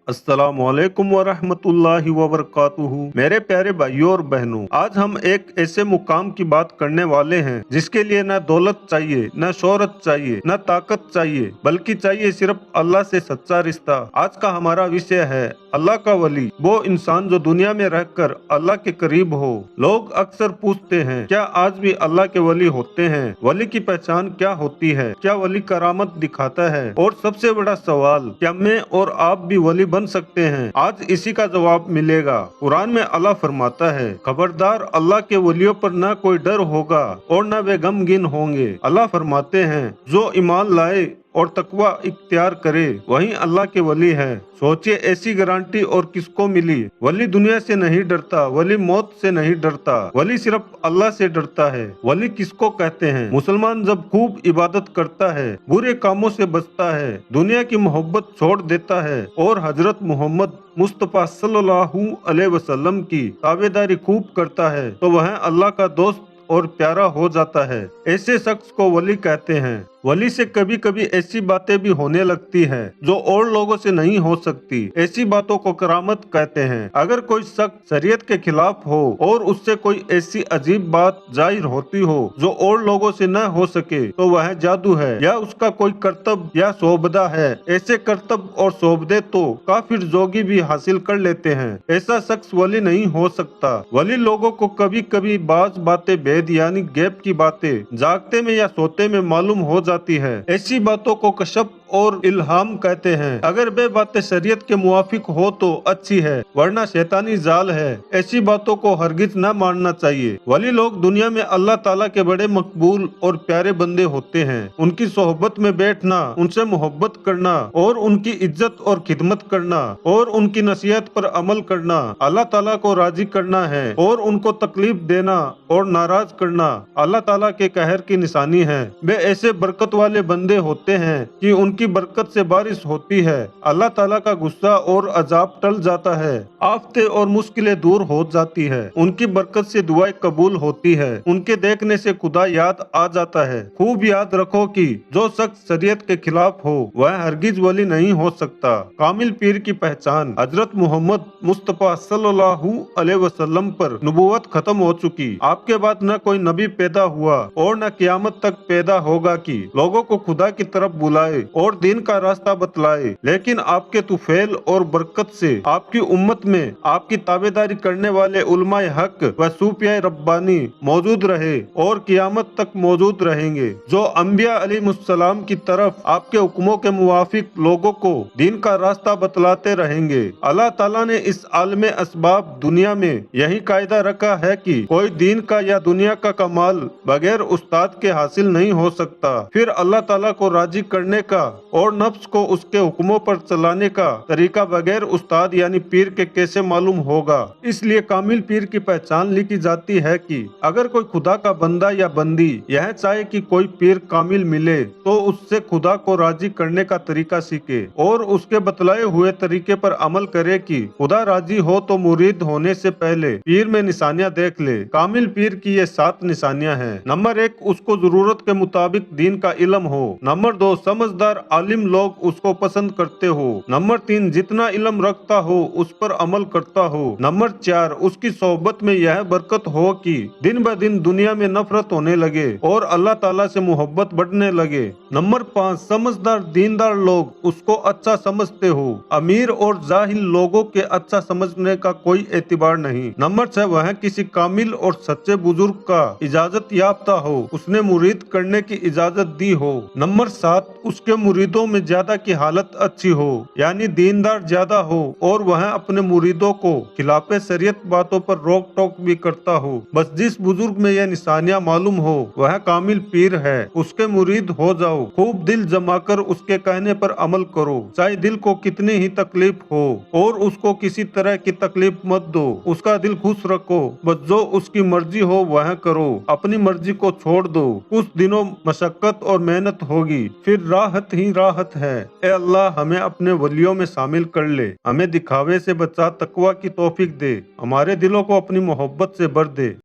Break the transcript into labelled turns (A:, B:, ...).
A: अस्सलाम वालेकुम वरहमतुल्लाहि वबरकातुहू। मेरे प्यारे भाइयों और बहनों, आज हम एक ऐसे मुकाम की बात करने वाले हैं जिसके लिए न दौलत चाहिए, न शोहरत चाहिए, न ताकत चाहिए, बल्कि चाहिए सिर्फ अल्लाह से सच्चा रिश्ता। आज का हमारा विषय है अल्लाह का वली, वो इंसान जो दुनिया में रहकर अल्लाह के करीब हो। लोग अक्सर पूछते हैं, क्या आज भी अल्लाह के वली होते हैं? वली की पहचान क्या होती है? क्या वली करामत दिखाता है? और सबसे बड़ा सवाल, क्या मैं और आप भी वली बन सकते हैं? आज इसी का जवाब मिलेगा। कुरान में अल्लाह फरमाता है, खबरदार अल्लाह के वलियों पर न कोई डर होगा और न वे गमगीन होंगे। अल्लाह फरमाते हैं, जो ईमान लाए और तकवा इख्तियार करे वही अल्लाह के वली है। सोचिए, ऐसी गारंटी और किसको मिली? वली दुनिया से नहीं डरता, वली मौत से नहीं डरता, वली सिर्फ अल्लाह से डरता है। वली किसको कहते हैं? मुसलमान जब खूब इबादत करता है, बुरे कामों से बचता है, दुनिया की मोहब्बत छोड़ देता है और हजरत मोहम्मद मुस्तफा सल्लल्लाहु अलैहि वसल्लम की ताबेदारी खूब करता है, तो वह अल्लाह का दोस्त और प्यारा हो जाता है। ऐसे शख्स को वली कहते हैं। वली से कभी कभी ऐसी बातें भी होने लगती है जो और लोगों से नहीं हो सकती। ऐसी बातों को करामत कहते हैं। अगर कोई शख्स शरीयत के खिलाफ हो और उससे कोई ऐसी अजीब बात जाहिर होती हो जो और लोगों से न हो सके, तो वह जादू है या उसका कोई करतब या शोबदा है। ऐसे करतब और शोबदे तो काफिर जोगी भी हासिल कर लेते हैं। ऐसा शख्स वली नहीं हो सकता। वली लोगों को कभी कभी बाज बातें, भेद यानी गैब की बातें जागते में या सोते में मालूम हो जाती है। ऐसी बातों को कशफ और इल्हाम कहते हैं। अगर वे बातें शरीयत के मुवाफिक हो तो अच्छी है, वरना शैतानी जाल है। ऐसी बातों को हरगिज न मानना चाहिए। वली लोग दुनिया में अल्लाह ताला के बड़े मकबूल और प्यारे बंदे होते हैं। उनकी सोहबत में बैठना, उनसे मोहब्बत करना और उनकी इज्जत और खिदमत करना और उनकी नसीहत पर अमल करना अल्लाह ताला को राजी करना है, और उनको तकलीफ देना और नाराज करना अल्लाह ताला के कहर की निशानी है। वे ऐसे बरकत वाले बंदे होते हैं कि उनकी बरकत से बारिश होती है, अल्लाह ताला का गुस्सा और अजाब टल जाता है, आफतें और मुश्किलें दूर हो जाती है, उनकी बरकत से दुआएं कबूल होती है, उनके देखने से खुदा याद आ जाता है। खूब याद रखो कि जो शख्स शरीयत के खिलाफ हो वह हरगिज वली नहीं हो सकता। कामिल पीर की पहचान, हजरत मोहम्मद मुस्तफा सल्लल्लाहु अलैहि वसल्लम पर नबूवत खत्म हो चुकी। आपके बाद न कोई नबी पैदा हुआ और न क़यामत तक पैदा होगा कि लोगों को खुदा की तरफ बुलाए और दीन का रास्ता बतलाए। लेकिन आपके तुफैल और बरकत से आपकी उम्मत में आपकी ताबेदारी करने वाले उलमाए हक व सूफिया रब्बानी मौजूद रहे और क़यामत तक मौजूद रहेंगे, जो अंबिया अलैहिमुस्सलाम की तरफ आपके हुक्मों के मुवाफिक लोगों को दीन का रास्ता बतलाते रहेंगे। अल्लाह ताला ने इस आलमे असबाब दुनिया में यही कायदा रखा है कि कोई दीन का या दुनिया का कमाल बगैर उस्ताद के हासिल नहीं हो सकता। फिर अल्लाह ताला को राजी करने का और नफ्स को उसके हुक्मों पर चलाने का तरीका बगैर उस्ताद यानी पीर के कैसे मालूम होगा? इसलिए कामिल पीर की पहचान लिखी जाती है कि अगर कोई खुदा का बंदा या बंदी यह चाहे कि कोई पीर कामिल मिले, तो उससे खुदा को राजी करने का तरीका सीखे और उसके बतलाए हुए तरीके पर अमल करे कि खुदा राजी हो तो मुरीद होने से पहले पीर में निशानियां देख ले। कामिल पीर की ये 7 निशानियां हैं। नंबर 1, उसको जरूरत के मुताबिक दीन का इल्म हो। नंबर 2, समझदार आलिम लोग उसको पसंद करते हो। नंबर 3, जितना इल्म रखता हो उस पर अमल करता हो। नंबर 4, उसकी सोहबत में यह बरकत हो कि दिन ब दिन दुनिया में नफरत होने लगे और अल्लाह ताला से मोहब्बत बढ़ने लगे। नंबर 5, समझदार दीनदार लोग उसको अच्छा समझते हो। अमीर और जाहिल लोगों के अच्छा समझने का कोई एतबार नहीं। नंबर 6, वह किसी कामिल और सच्चे बुजुर्ग का इजाजत याफ्ता हो, उसने मुरीद करने की इजाजत दी हो। नंबर 7, उसके मुरीदों में ज्यादा की हालत अच्छी हो, यानी दीनदार ज्यादा हो और वह अपने मुरीदों को खिलाफे शरीयत बातों पर रोक टोक भी करता हो। बस जिस बुजुर्ग में यह निशानियां मालूम हो वह कामिल पीर है। उसके मुरीद हो जाओ। खूब दिल जमाकर उसके कहने पर अमल करो, चाहे दिल को कितनी ही तकलीफ हो, और उसको किसी तरह की तकलीफ मत दो। उसका दिल खुश रखो। बस जो उसकी मर्जी हो वह करो, अपनी मर्जी को छोड़ दो। कुछ दिनों मशक्कत और मेहनत होगी, फिर राहत ही राहत है। ए अल्लाह, हमें अपने वलियों में शामिल कर ले। हमें दिखावे से बचा, तकवा की तौफीक दे। हमारे दिलों को अपनी मोहब्बत से भर दे।